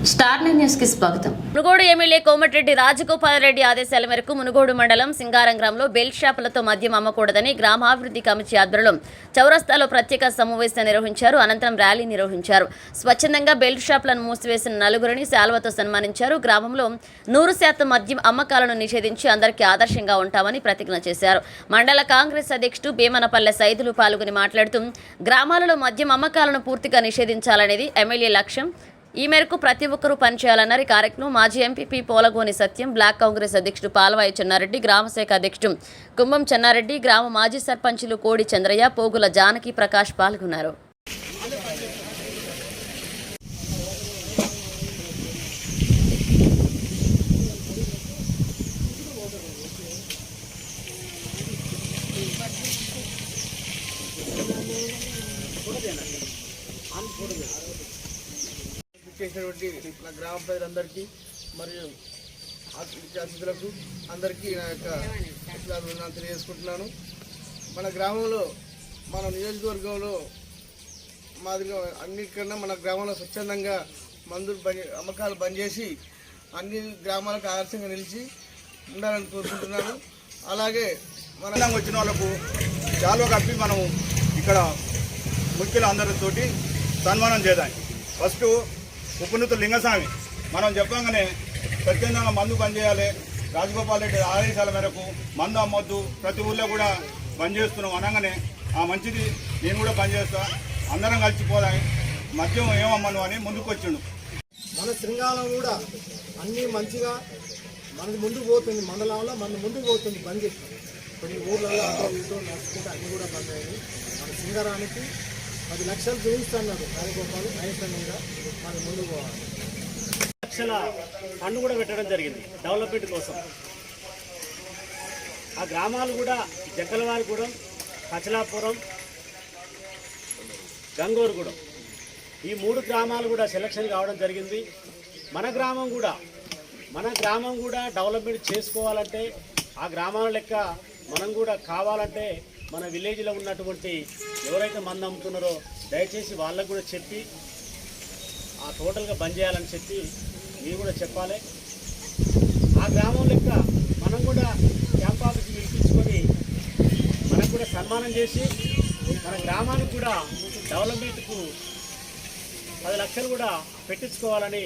Star news కి స్వాగతం. Munugode MLA Komatireddy Rajagopal Reddy ఆదేశాల మేరకు మునుగోడు మండలం సింగారం గ్రామంలో బెల్ట్ షాపులతో మద్యం అమ్మకూడదని గ్రామాభివృద్ధి కమిటీ ఆధ్వర్యంలో చౌరస్తాలో ప్రత్యేక సమావేశం నిర్వహించారు. అనంతరం ర్యాలీ నిర్వహించారు. స్వచ్ఛందంగా బెల్ట్ షాపులను మూసివేసిన నలుగురిని శాల్వతో సన్మానించారు. గ్రామంలో 100% మద్యం అమ్మకాలను నిషేధించి అందరికీ ఆదర్శంగా ఉంటామని ప్రతిజ్ఞ చేశారు. మండల కాంగ్రెస్ అధ్యక్షుడు భీమనపల్లె సైదులు పాల్గొని మాట్లాడుతూ గ్రామాలలో మద్యం అమ్మకాలను పూర్తిగా నిషేధించాలనేది ఎమ్మెల్యే లక్ష్యం. ఈ మేరకు ప్రతి ఒక్కరూ పనిచేయాలన్నారు. ఈ కార్యక్రమం మాజీ ఎంపీపీ పోలగోని సత్యం, బ్లాక్ కాంగ్రెస్ అధ్యక్షుడు పాలవాయి చెన్నారెడ్డి, గ్రామశాఖ అధ్యక్షుడు కుంభం చెన్నారెడ్డి, గ్రామ మాజీ సర్పంచులు కోడి చంద్రయ్య, పోగుల జానకి ప్రకాష్ పాల్గొన్నారు. చేసినటువంటి నా గ్రామ ప్రజలందరికీ మరియు అతిథులకు అందరికీ నా యొక్క అభినందనలు తెలియజేసుకుంటున్నాను. మన గ్రామంలో మన నియోజకవర్గంలో మాదిరిగా అన్నిటికన్నా మన గ్రామంలో స్వచ్ఛందంగా మందులు అమ్మకాలు బంద్ చేసి అన్ని గ్రామాలకు ఆదర్శంగా నిలిచి ఉండాలని కోరుకుంటున్నాను. అలాగే మన వచ్చిన వాళ్ళకు చాలా కప్పి మనం ఇక్కడ ముఖ్యులు అందరితోటి సన్మానం చేద్దాం. ఫస్ట్ ఉపనూత లింగస్వామి మనం చెప్పగానే స్వచ్ఛందంగా మందు బంద్ చేయాలి. రాజగోపాల్ రెడ్డి ఆదేశాల మేరకు మందు అమ్మొద్దు, ప్రతి ఊళ్ళో కూడా బంద్ చేస్తున్నాం అనగానే ఆ మంచిది నేను కూడా బంద్ చేస్తా, అందరం కలిసిపోదాం, మద్యం ఏమమ్మను అని ముందుకు వచ్చిండు. మన శ్రీకాకుళం కూడా అన్నీ మంచిగా మనది ముందుకు పోతుంది. మండలంలో మన ముందుకు పోతుంది బంద్ చేస్తాం. కొన్ని ఊర్లలో అటో ఇటో నడుచుకుంటే అన్నీ కూడా బంద్ అయ్యాయి. మన సింగరానికి 10 లక్షలు చూపిస్తున్నాడు రాజగోపాల్. న్యాయస్థానంగా మనం ముందుకు పోవాలి. లక్షల ఫండ్ కూడా పెట్టడం జరిగింది డెవలప్మెంట్ కోసం. ఆ గ్రామాలు కూడా జగ్గలవారిగూడెం, కచలాపురం, గంగోరుగూడెం ఈ 3 గ్రామాలు కూడా సెలక్షన్ కావడం జరిగింది. మన గ్రామం కూడా డెవలప్మెంట్ చేసుకోవాలంటే ఆ గ్రామాల లెక్క మనం కూడా కావాలంటే మన విలేజ్లో ఉన్నటువంటి ఎవరైతే మందు అమ్ముతున్నారో దయచేసి వాళ్ళకు కూడా చెప్పి ఆ టోటల్గా బంద్ చేయాలని చెప్పి మీరు కూడా చెప్పాలి. ఆ గ్రామం లెక్క మనం కూడా క్యాంప్ ఆఫీస్కి పిలిపించుకొని మనకు కూడా సన్మానం చేసి మన గ్రామానికి కూడా డెవలప్మెంట్కు 10 లక్షలు కూడా పెట్టించుకోవాలని